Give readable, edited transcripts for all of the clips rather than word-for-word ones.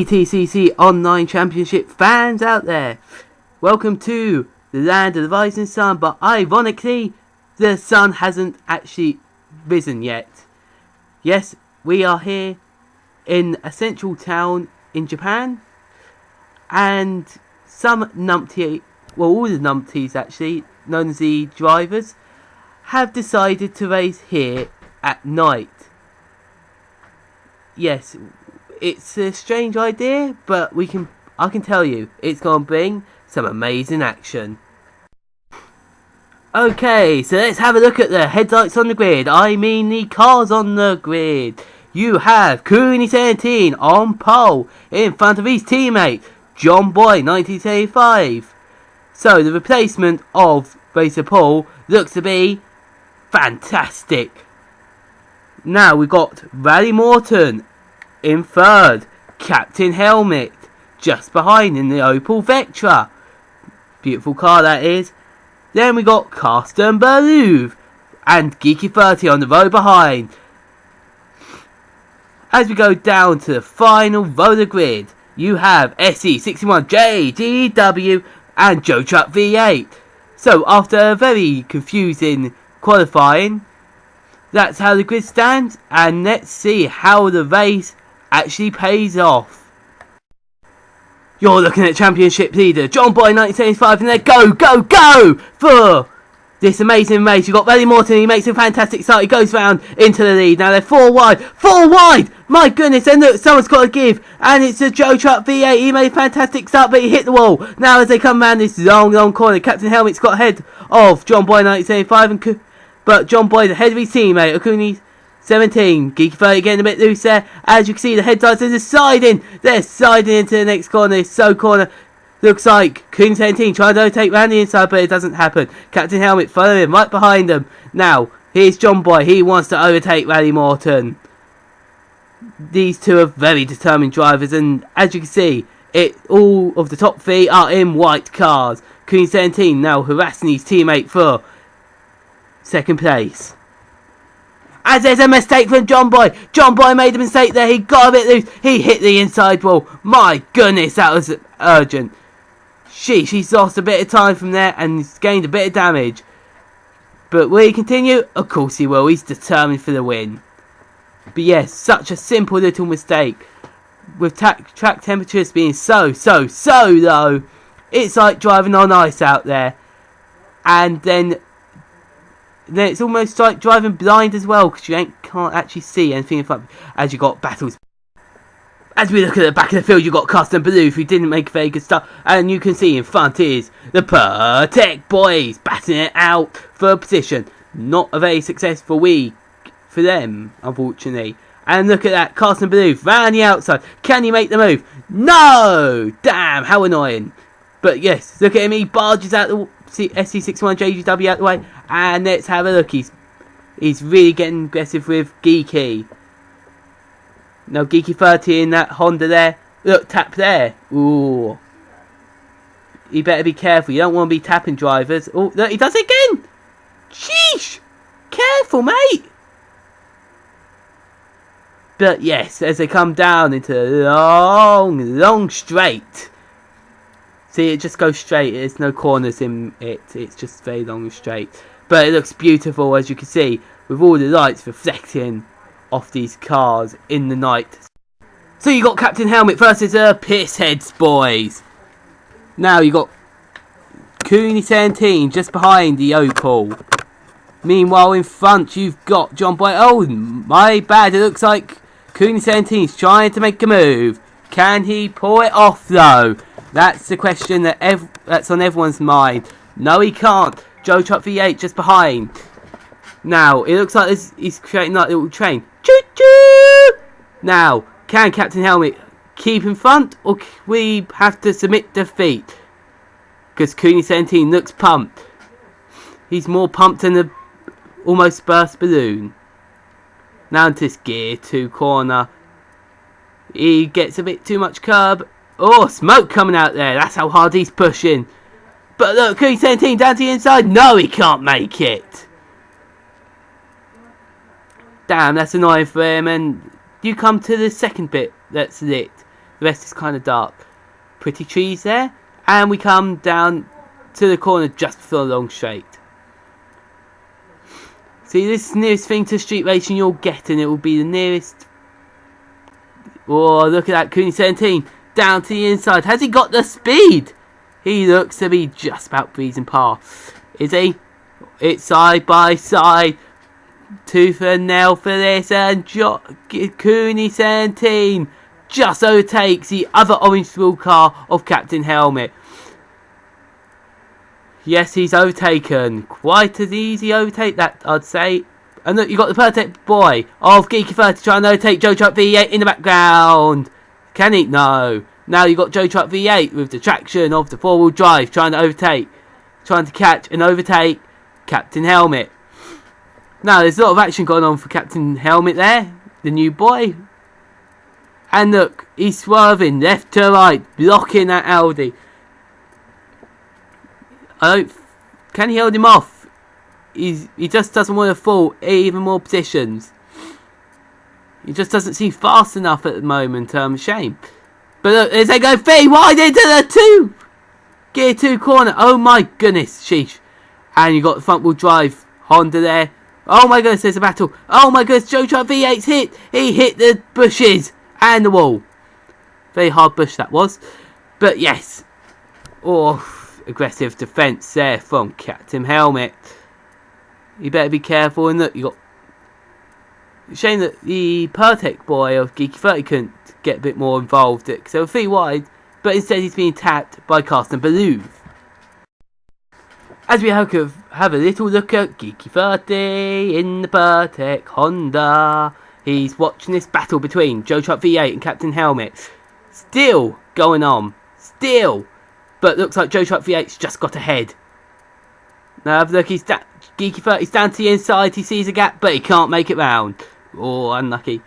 BTCC Online Championship fans out there, welcome to the land of the rising sun, but ironically, the sun hasn't actually risen yet. Yes, we are here in a central town in Japan, and some numpty, well all the numpties actually, known as the drivers, have decided to race here at night. Yes, it's a strange idea, but I can tell you, it's going to bring some amazing action. Okay, so let's have a look at the headlights on the grid. I mean the cars on the grid. You have Cooney 17 on pole in front of his teammate, John Boy 1975. So the replacement of Racer Paul looks to be fantastic. Now we've got Rally Morton in third, Captain Helmet just behind in the Opel Vectra. Beautiful car that is. Then we got Carsten Berluve and Geeky 30 on the row behind. As we go down to the final roller grid, you have SE61 JGW and Joe Truck V8. So after a very confusing qualifying, that's how the grid stands, and let's see how the race actually pays off. You're looking at championship leader John Boy 1975, and they go for this amazing race. You've got Rally Morton, he makes a fantastic start, he goes round into the lead. Now they're four wide, my goodness, and look, someone's got to give, and it's a Joe Truck V8, he made a fantastic start, but he hit the wall. Now as they come round this long corner, Captain Helmet's got ahead of John Boy 1975, but John Boy's ahead of his teammate, Okuni 17. Geeky 30 getting a bit loose there. As you can see, the headlights are sliding. They're sliding into the next corner. It's so corner. Looks like Coon 17 trying to overtake round the inside, but it doesn't happen. Captain Helmet following right behind them. Now, here's John Boy. He wants to overtake Rally Morton. These two are very determined drivers, and as you can see, all of the top three are in white cars. Coon 17 now harassing his teammate for second place. As there's a mistake from John Boy. John Boy made a mistake there. He got a bit loose. He hit the inside wall. My goodness, that was urgent. He's lost a bit of time from there and he's gained a bit of damage. But will he continue? Of course he will. He's determined for the win. But yes, such a simple little mistake. With track temperatures being so low, it's like driving on ice out there. And then it's almost like driving blind as well, because you can't actually see anything in front as you got battles. As we look at the back of the field, you got Carsten Berluve, who didn't make a very good start, and you can see in front is the Protect Boys batting it out for a position. Not a very successful week for them, unfortunately. And look at that, Carsten Berluve round the outside. Can he make the move? No! Damn, how annoying. But yes, look at him, he barges out the SC61 JGW out the way, and let's have a look. He's really getting aggressive with Geeky. Now Geeky 30 in that Honda there. Look, tap there. Ooh. You better be careful. You don't want to be tapping drivers. Oh, look, he does it again. Sheesh. Careful, mate. But yes, as they come down into the long straight. See, it just goes straight. There's no corners in it. It's just very long and straight. But it looks beautiful, as you can see, with all the lights reflecting off these cars in the night. So you got Captain Helmet versus the Pissheads boys. Now you got Cooney 17 just behind the Opel. Meanwhile, in front you've got John Boy. Oh, my bad. It looks like Cooney 17 is trying to make a move. Can he pull it off though? That's the question that's on everyone's mind. No, he can't. Joe Truck V8 just behind. Now, it looks like he's creating that little train. Choo-choo! Now, can Captain Helmet keep in front, or we have to submit defeat? Because Cooney 17 looks pumped. He's more pumped than an almost burst balloon. Now into this gear 2 corner. He gets a bit too much curb. Oh, smoke coming out there. That's how hard he's pushing. But look, Cooney 17 down to the inside. No, he can't make it. Damn, that's annoying for him. And you come to the second bit that's lit. The rest is kind of dark. Pretty trees there. And we come down to the corner just before the long straight. See, this is the nearest thing to street racing you'll get, and it will be the nearest. Oh, look at that, Cooney 17 down to the inside. Has he got the speed? He looks to be just about breezing past. Is he? It's side by side. Tooth and nail for this, and Cooney 17 just overtakes the other orange wheel car of Captain Helmet. Yes, he's overtaken. Quite an easy overtake, that I'd say. And look, you got the perfect boy of Geeky 30 trying to overtake Joe Truck V8 in the background. Can he? No. Now you got Joe Truck V8 with the traction of the four-wheel drive trying to overtake, trying to catch and overtake Captain Helmet. Now there's a lot of action going on for Captain Helmet there, the new boy. And look, he's swerving left to right, blocking that Audi. Can he hold him off? He just doesn't want to fall even more positions. He just doesn't seem fast enough at the moment. Shame. But look, as they go very wide into the gear 2 corner. Oh my goodness, sheesh. And you got the front wheel drive Honda there. Oh my goodness, there's a battle. Oh my goodness, Joe Truck V8's hit. He hit the bushes and the wall. Very hard bush that was. But yes. Oh. Aggressive defence there from Captain Helmet. You better be careful. And look, you got. Shame that the Pertec boy of Geeky 30 couldn't get a bit more involved because they were 3 wide, but instead he's being tapped by Carsten Ballou. As we have a little look at Geeky 30 in the Pertec Honda. He's watching this battle between Joe Truck V8 and Captain Helmet. Still going on. Still. But looks like Joe Truck V8's just got ahead. Now have a look, Geeky 30's down to the inside, he sees a gap, but he can't make it round. Oh, unlucky.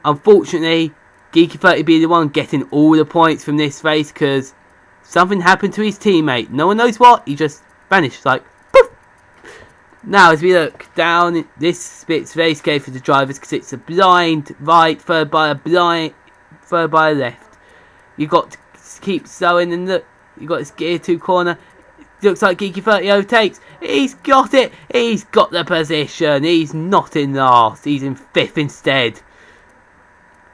Unfortunately, Geeky 30 be the one getting all the points from this race, because something happened to his teammate. No one knows what, he just vanished, like, poof! Now as we look down, this bit's very scary for the drivers, because it's a blind right, followed by a left. You've got to keep sewing, and look, you got this gear 2 corner. Looks like Geeky 30 overtakes. He's got it. He's got the position. He's not in last. He's in 5th instead.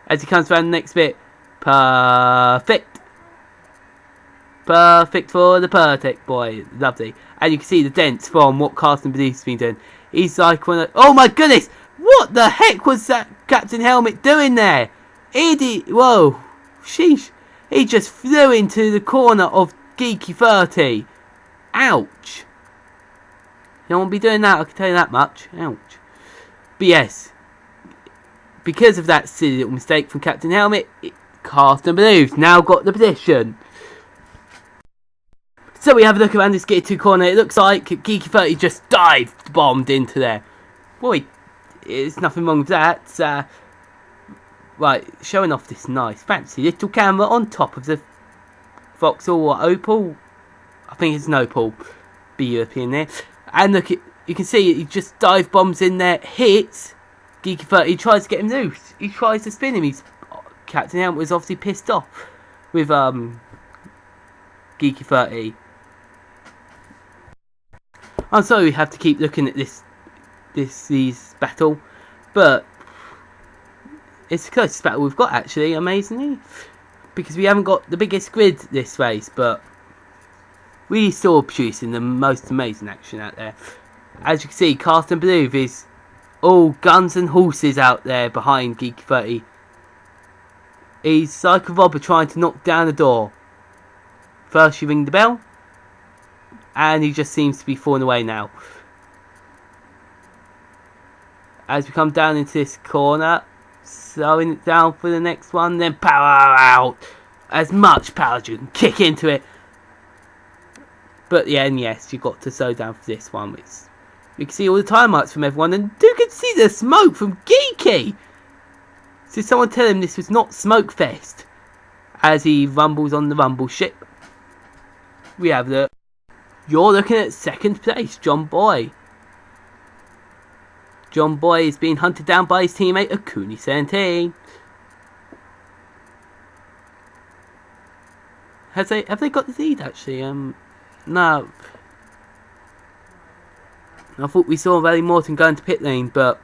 As he comes around the next bit. Perfect. Perfect for the Pertec boy. Lovely. And you can see the dents from what Carsten Ballou's been doing. He's like, oh my goodness. What the heck was that Captain Helmet doing there? Whoa. Sheesh. He just flew into the corner of Geeky 30. Ouch. You don't want to be doing that, I can tell you that much. Ouch. But yes, because of that silly little mistake from Captain Helmet, Carsten Ballou's now got the position. So we have a look around this gear 2 corner. It looks like Geeky 30 just bombed into there. Boy, there's nothing wrong with that. Right, showing off this nice fancy little camera on top of the Vauxhall or Opel. I think it's an Opel. Be European there. And look, you can see he just dive bombs in there, hits Geeky 30. He tries to get him loose. He tries to spin him. Captain Helmet was obviously pissed off with Geeky 30. I'm sorry we have to keep looking at this battle, but it's the closest battle we've got, actually, amazingly. Because we haven't got the biggest grid this race, but we still producing the most amazing action out there. As you can see, Carsten Ballou is all guns and horses out there behind Geeky 30. He's like a robber trying to knock down the door. First you ring the bell, and he just seems to be falling away now. As we come down into this corner, slowing it down for the next one, then power out. As much power as you can kick into it. But yeah, and yes, you've got to slow down for this one. You can see all the time marks from everyone, and you can see the smoke from Geeky. So someone tell him this was not Smoke Fest. As he rumbles on the rumble ship. We have you're looking at second place, John Boy. John Boy is being hunted down by his teammate Akuni 17. Have they got the lead actually? No. I thought we saw Rally Morton going to pit lane, but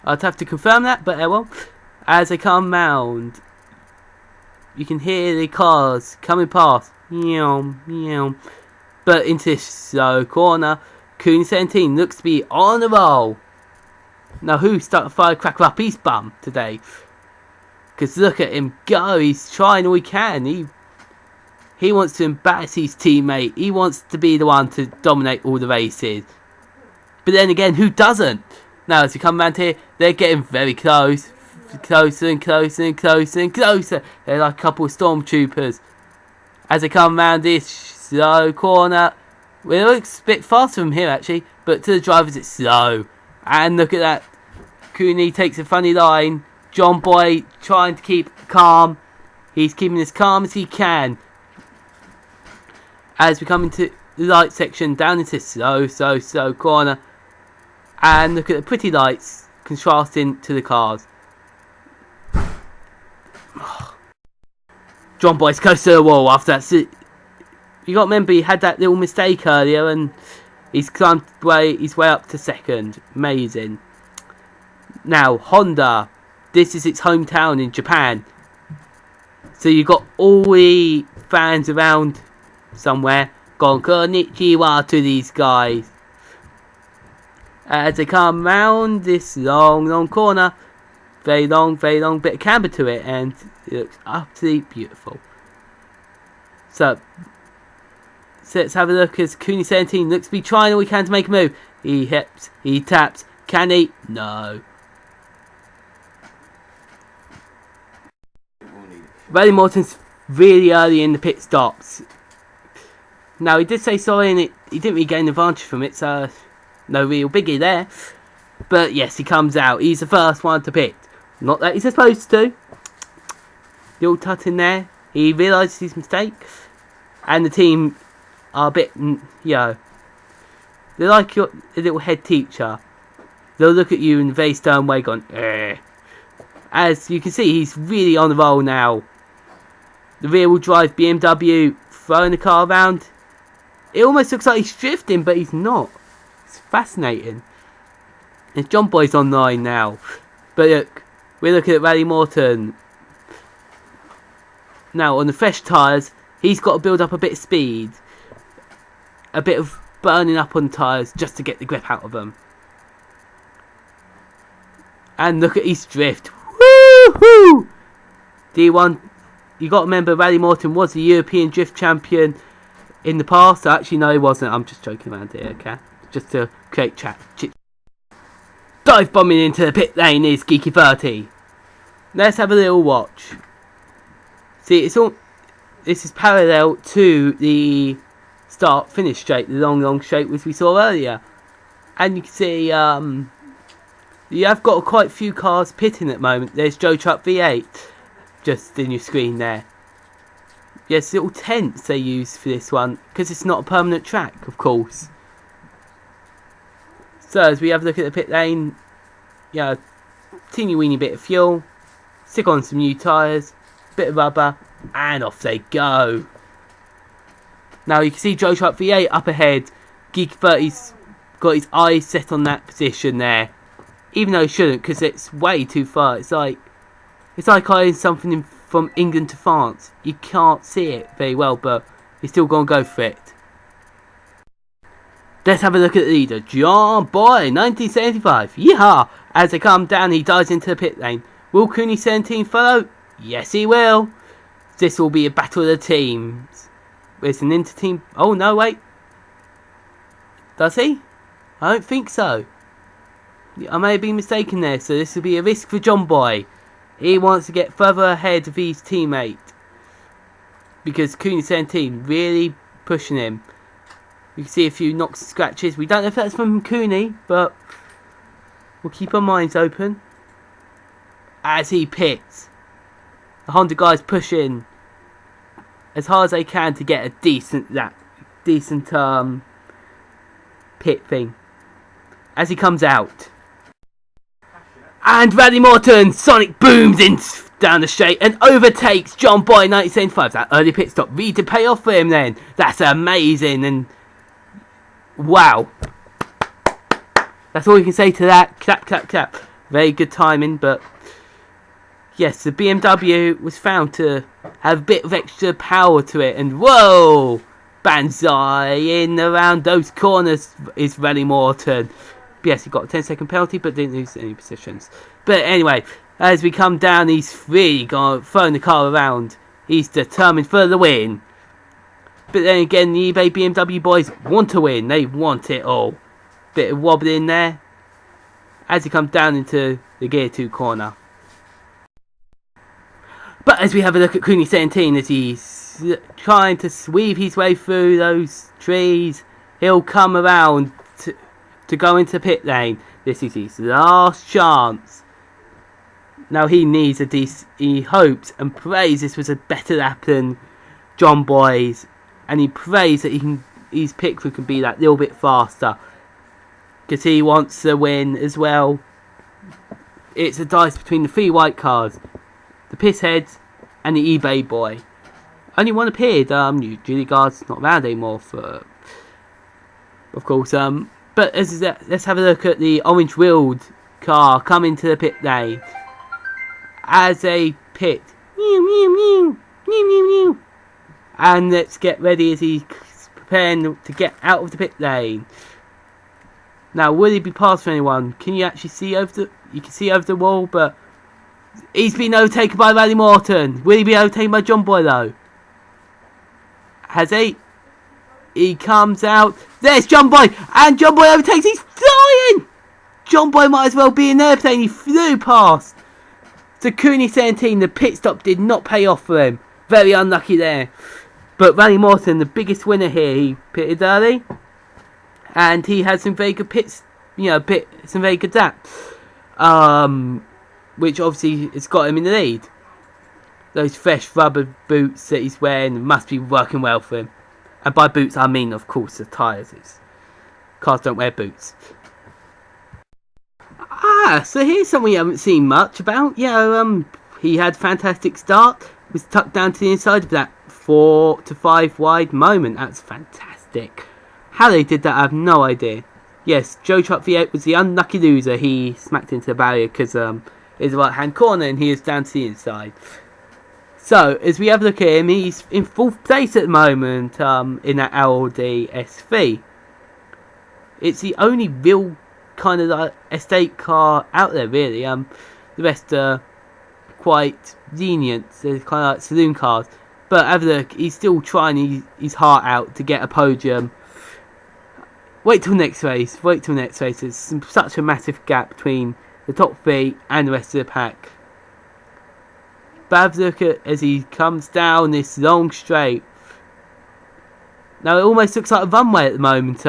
I'd have to confirm that. But well, as they come round, you can hear the cars coming past. Meow, meow. But into this slow corner, Cooney 17 looks to be on the roll. Now who's starting to firecracker up his bum today? Because look at him go, he's trying all he can. He wants to embarrass his teammate. He wants to be the one to dominate all the races. But then again, who doesn't? Now as we come around here, they're getting very close. Closer and closer and closer and closer. They're like a couple of stormtroopers. As they come around this slow corner. Well, it looks a bit faster from here actually. But to the drivers it's slow. And look at that. Cooney takes a funny line. John Boy trying to keep calm. He's keeping as calm as he can. As we come into the light section, down into slow corner. And look at the pretty lights contrasting to the cars. John Boy's close to the wall after that. You got to remember he had that little mistake earlier and he's climbed his way up to second. Amazing. Now, Honda. This is its hometown in Japan. So you got all the fans around somewhere. Gon konnichiwa to these guys. As they come round this long corner. Very long bit of camber to it. And it looks absolutely beautiful. So let's have a look as Cooney 17 looks to be trying all he can to make a move. He hips, he taps. Can he? No. Rally Morton's really early in the pit stops. Now he did say sorry and he didn't really gain advantage from it, so no real biggie there. But yes, he comes out. He's the first one to pit. Not that he's supposed to. Little tut in there. He realises his mistake. And the team are a bit, they're like your little head teacher. They'll look at you in a very stern way going, eh. As you can see, he's really on the roll now. The rear-wheel drive BMW throwing the car around. It almost looks like he's drifting, but he's not. It's fascinating. And John Boy's online now. But look, we're looking at Rally Morton. Now, on the fresh tyres, he's got to build up a bit of speed. A bit of burning up on tyres just to get the grip out of them. And look at his drift. Woohoo! D1, you got to remember Rally Morton was the European Drift Champion in the past. Actually, no, he wasn't. I'm just joking around here, okay? Just to create chat. Dive bombing into the pit lane is Geeky 30. Let's have a little watch. See, it's all. This is parallel to the start-finish straight, the long straight which we saw earlier. And you can see, you have got quite a few cars pitting at the moment. There's Joe Truck V8, just in your screen there. Yes, little tents they use for this one, because it's not a permanent track, of course. So as we have a look at the pit lane, teeny weeny bit of fuel, stick on some new tyres, bit of rubber, and off they go. Now you can see Joe Truck V8 up ahead. Geek 30's got his eyes set on that position there, even though he shouldn't, because it's way too far. It's like eyeing something from England to France. You can't see it very well, but you're still gonna go for it. Let's have a look at the leader, John Boy, 1975. Yeehaw! As they come down, he dives into the pit lane. Will Cooney 17 follow? Yes, he will. This will be a battle of the teams. It's an inter-team. Oh no, wait. Does he? I don't think so. I may have been mistaken there. So this will be a risk for John Boy. He wants to get further ahead of his teammate, because Cooney 17 really pushing him. You can see a few knocks and scratches. We don't know if that's from Cooney, but we'll keep our minds open. As he pits, the Honda guys pushing as hard as they can to get a decent pit thing. As he comes out, and Rally Morton sonic booms into down the straight and overtakes John Boy 1975. That early pit stop really did pay off for him then. That's amazing, and wow. That's all you can say to that. Clap, clap, clap. Very good timing, but yes, the BMW was found to have a bit of extra power to it, and whoa! Banzai in around those corners is Rally Morton. Yes, he got a 10-second penalty, but didn't lose any positions. But anyway, as we come down, he's really throwing the car around. He's determined for the win. But then again, the eBay BMW boys want to win. They want it all. Bit of wobbling there as he comes down into the Gear 2 corner. But as we have a look at Cooney 17 as he's trying to weave his way through those trees, he'll come around to go into pit lane. This is his last chance. Now he needs a he hopes and prays this was a better lap than John Boy's, and he prays that his pit crew can be that little bit faster, because he wants to win as well. It's a dice between the 3 white cars, the piss heads and the eBay boy. Only one appeared. Julie Guard's not around anymore for, of course. But let's have a look at the orange wheeled car coming to the pit lane as a pit. And let's get ready as he's preparing to get out of the pit lane. Now, will he be past anyone? Can you actually see over the? You can see over the wall, but he's been overtaken by Rally Morton. Will he be overtaken by John Boy though? Has he? He comes out. There's John Boy, and John Boy overtakes. He's flying. John Boy might as well be in an airplane. He flew past. So Cooney 17, the pit stop did not pay off for him. Very unlucky there. But Rally Morton, the biggest winner here, he pitted early. And he had some very good pits, some very good laps. Which obviously has got him in the lead. Those fresh rubber boots that he's wearing must be working well for him. And by boots I mean, of course, the tyres. Cars don't wear boots. So here's something you haven't seen much about. He had a fantastic start. Was tucked down to the inside of that 4 to 5 wide moment. That's fantastic. How they did that, I have no idea. Yes, Joe Truck V8 was the unlucky loser. He smacked into the barrier because it's the right hand corner and he is down to the inside. So, as we have a look at him, he's in 4th place at the moment in that Audi SV. It's the only real kind of like estate car out there, really. The rest are quite lenient. They're kind of like saloon cars. But have a look, he's still trying his heart out to get a podium. Wait till next race. There's such a massive gap between the top 3 and the rest of the pack. But have a look at as he comes down this long straight. Now it almost looks like a runway at the moment.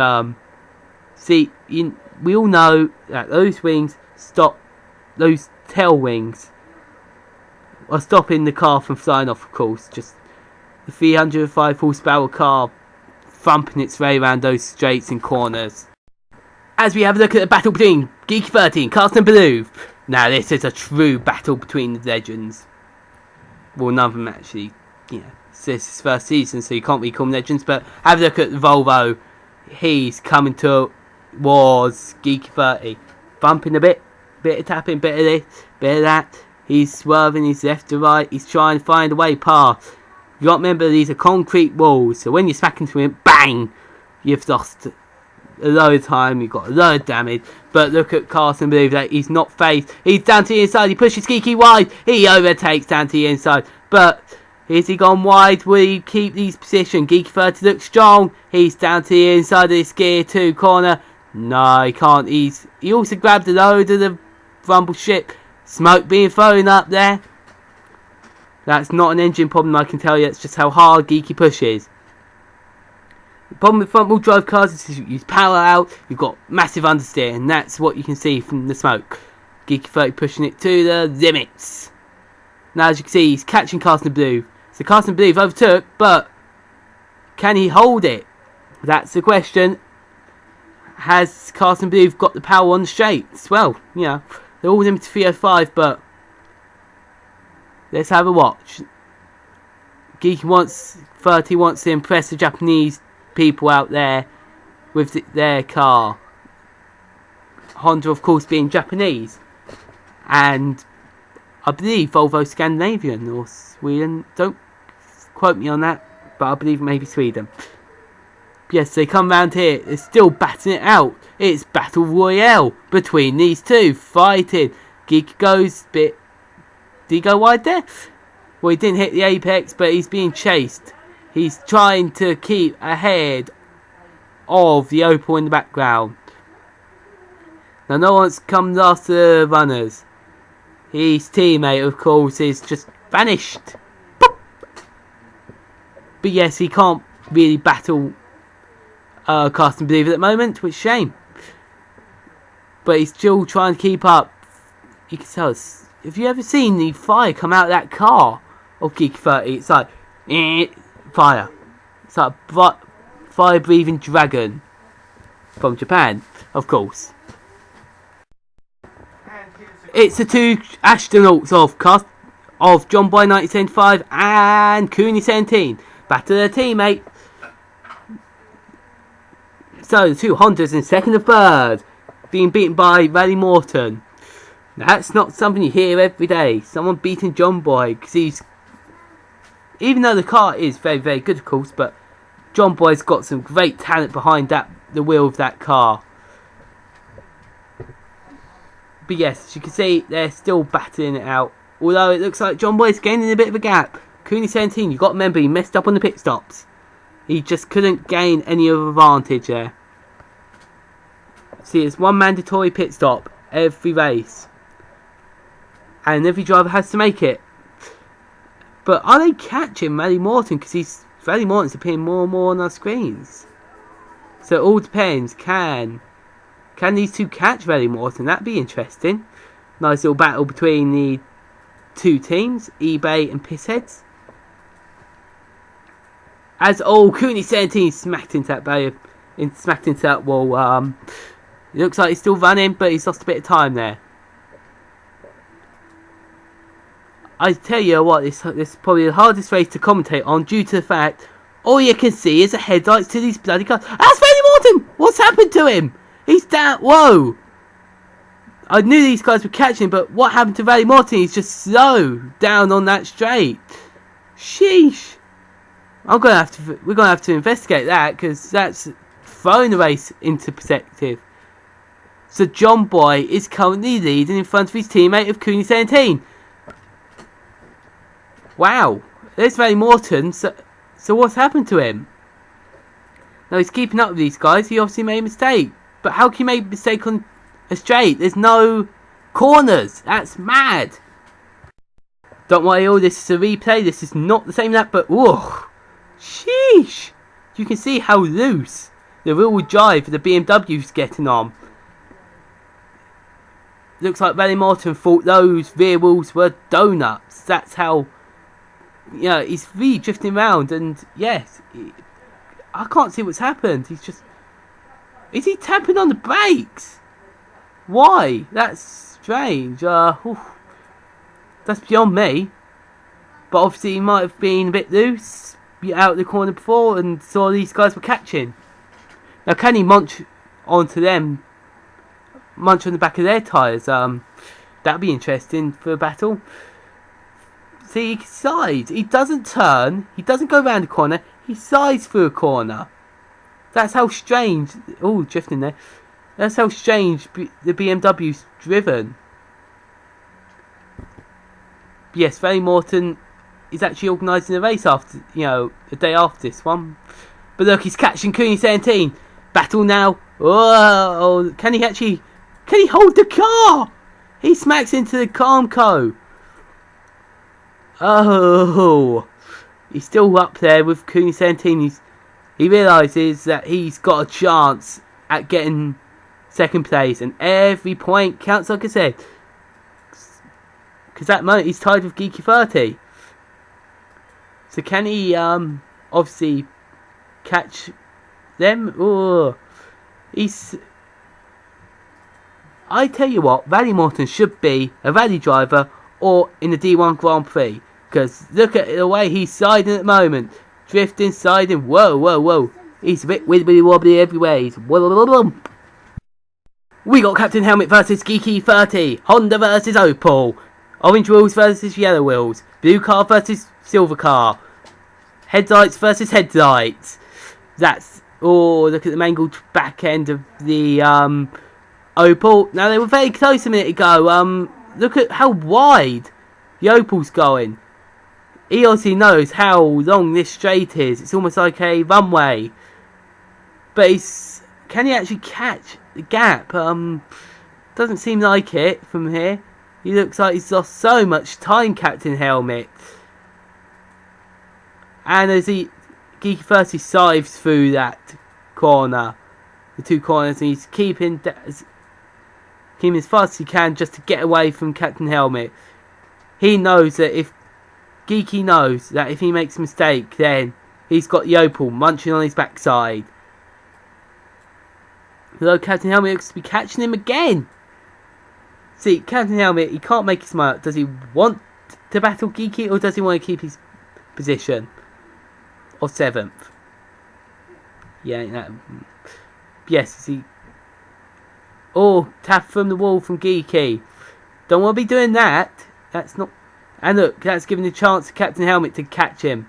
We all know that those wings stop, those tail wings are stopping the car from flying off, of course. Just the 305 horsepower car thumping its way around those straights and corners. As we have a look at the battle between Geeky 13 and Carsten Ballou. Now this is a true battle between the legends. Well, none of them actually, it's his first season, so you can't really call them legends, but have a look at the Volvo. He's coming towards Geeky 30. Bumping a bit of tapping, bit of this, bit of that. He's swerving his left to right, he's trying to find a way past. You got to remember these are concrete walls, so when you smack into him, bang! You've lost a load of time, you've got a load of damage. But look at Carsten Ballou, that he's not phased. He's down to the inside, he pushes Geeky wide, he overtakes down to the inside. But is he gone wide? Will he keep his position? Geeky 30 looks strong, he's down to the inside of this Gear 2 corner. No, he can't. He also grabbed a load of the rumble ship. Smoke being thrown up there. That's not an engine problem, I can tell you. It's just how hard Geeky pushes. The problem with front wheel drive cars is you use power out, you've got massive understeer, and that's what you can see from the smoke. Geeky 30 pushing it to the limits. Now as you can see, he's catching Carsten Ballou. So Carsten Ballou overtook, but can he hold it? That's the question. Has Carsten Ballou got the power on the straights? Well, they're all limited to 305, but Let's have a watch. Geeky 30 wants to impress the Japanese people out there with their car. Honda, of course, being Japanese. And I believe Volvo Scandinavian or Sweden. Don't quote me on that, but I believe maybe Sweden. Yes, they come round here. They're still battling it out. It's Battle Royale between these two, fighting. Geek goes a bit... Did he go wide there? Well, he didn't hit the apex, but he's being chased. He's trying to keep ahead of the Opel in the background. Now, no one's come after the runners. His teammate, of course, is just vanished. Boop. But yes, he can't really battle Custom Believer at the moment, which is a shame. But he's still trying to keep up. You can tell us. Have you ever seen the fire come out of that car of Geeky 30? It's like fire. It's like a fire-breathing dragon from Japan, of course. It's the two astronauts of John Boy 1975 and Cooney 17. Back to their teammate. So the two Hondas in second and third, being beaten by Rally Morton. Now, that's not something you hear every day. Someone beating John Boy, because he's... Even though the car is very, very good, of course, but John Boy's got some great talent behind the wheel of that car. But yes, as you can see, they're still battling it out. Although it looks like John Boy's gaining a bit of a gap. Cooney 17, you've got to remember, he messed up on the pit stops. He just couldn't gain any other advantage there. See, it's one mandatory pit stop every race. And every driver has to make it. But are they catching Rally Morton? Because Rally Morton's appearing more and more on our screens. So it all depends. Can these two catch Rally Morton? That'd be interesting. Nice little battle between the two teams, eBay and Pissheads. As Cooney 17 smacked into that barrier, smacked into that wall. It looks like he's still running, but he's lost a bit of time there. I tell you what, this is probably the hardest race to commentate on due to the fact all you can see is the headlights to these bloody cars. That's Rally Morton! What's happened to him? He's down. Whoa! I knew these guys were catching, but what happened to Rally Morton? He's just slow down on that straight. Sheesh. We're gonna have to investigate that, because that's throwing the race into perspective. So John Boy is currently leading in front of his teammate of Cooney 17. Wow, there's Rally Morton. So what's happened to him? Now he's keeping up with these guys. He obviously made a mistake. But how can you make a mistake on a straight? There's no corners. That's mad. Don't worry, all this is a replay. This is not the same lap, but whoa, sheesh! You can see how loose the real drive for the BMW's getting on. Looks like Rally Morton thought those rear wheels were donuts. That's how. He's really drifting around, and yes, I can't see what's happened. He's just... Is he tapping on the brakes? Why? That's strange. That's beyond me. But obviously he might have been a bit loose, out of the corner before, and saw these guys were catching. Now can he munch onto them? Munch on the back of their tyres? That'd be interesting for a battle. See, he sides. He doesn't turn. He doesn't go around the corner. He sides through a corner. That's how strange... Oh, drifting there. That's how strange the BMW's driven. Yes, Rally Morton is actually organising a race after, a day after this one. But look, he's catching Cooney 17. Battle now. Oh, can he hold the car? He smacks into the Carmco. Oh, he's still up there with Cooney 17. He realises that he's got a chance at getting second place, and every point counts, like I said. Because at the moment he's tied with Geeky 30. So can he obviously catch them? Oh, I tell you what, Rally Morton should be a rally driver or in the D1 Grand Prix. Because look at the way he's siding at the moment. Drifting, siding, whoa, whoa, whoa. He's a bit wibbly wobbly everywhere. He's We got Captain Helmet versus Geeky 30. Honda versus Opel. Orange wheels versus yellow wheels. Blue car versus silver car. Headlights versus headlights. That's... Oh, look at the mangled back end of the Opel. Now, they were very close a minute ago. Look at how wide the Opel's going. He obviously knows how long this straight is. It's almost like a runway. But can he actually catch the gap? Doesn't seem like it from here. He looks like he's lost so much time, Captain Helmet. And as Geeky 30 sives through that corner, the two corners, and he's keeping as fast as he can just to get away from Captain Helmet. He knows that Geeky knows that if he makes a mistake, then he's got the Opel munching on his backside. Although Captain Helmet looks to be catching him again. See, Captain Helmet, he can't make his mind up. Does he want to battle Geeky, or does he want to keep his position? Or 7th? Yeah, yes, is he... Oh, tap from the wall from Geeky. Don't want to be doing that. That's not... And look, that's giving a chance to Captain Helmet to catch him.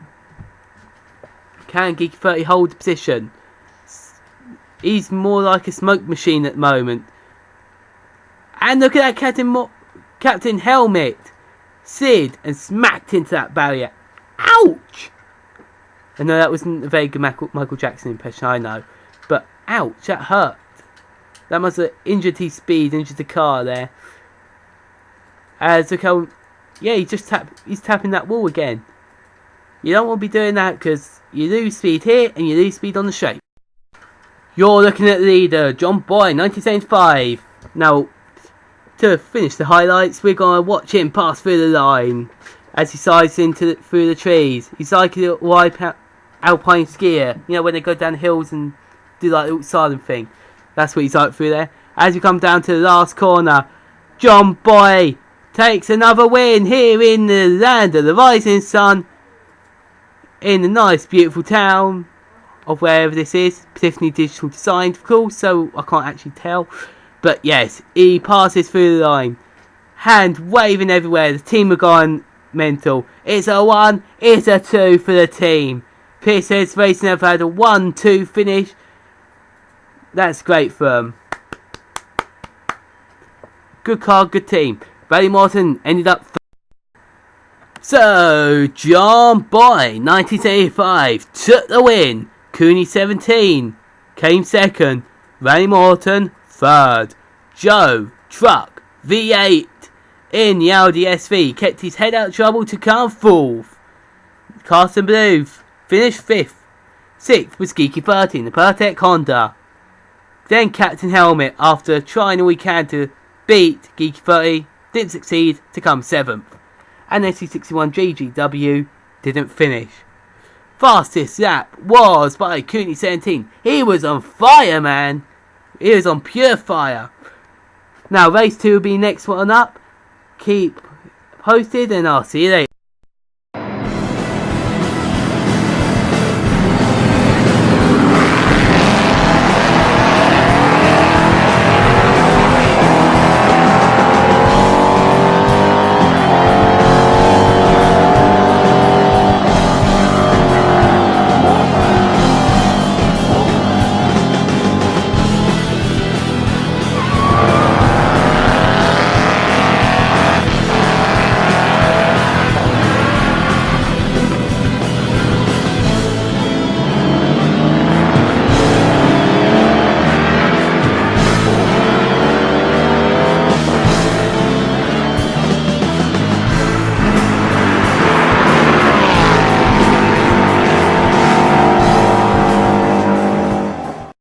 Can Geeky 30 hold the position? He's more like a smoke machine at the moment. And look at that Captain Helmet. Slid and smacked into that barrier. Ouch! I know that wasn't a very good Michael Jackson impression, I know. But ouch, that hurt. That must have injured his speed, injured the car there. As look how... Yeah, he's tapping that wall again. You don't want to be doing that because you lose speed here and you lose speed on the straight. You're looking at the leader, John Boy, 1975. Now, to finish the highlights, we're going to watch him pass through the line as he slides through the trees. He's like a little alpine skier, you know, when they go down hills and do like a little silent thing. That's what he's like through there. As we come down to the last corner, John Boy takes another win here in the land of the rising sun, in the nice beautiful town of wherever this is. Tiffany Digital Design, of course, so I can't actually tell. But yes, he passes through the line, hand waving everywhere. The team are gone mental. It's a 1, it's a 2 for the team. Piercehead's Racing have had a 1-2 finish. That's great for them. Good car, good team. Randy Morton ended up So, John Boy, 1975, took the win. Cooney, 17, came second. Randy Morton, third. Joe, Truck, V8, in the Audi SV, kept his head out of trouble to come fourth. Carson Blue finished 5th. 6th was Geeky 30 in the Pertec Honda. Then Captain Helmet, after trying all he can to beat Geeky 30, didn't succeed to come 7th. And SC61 GGW didn't finish. Fastest lap was by Cooney 17. He was on fire, man. He was on pure fire. Now race 2 will be next one up. Keep posted and I'll see you later.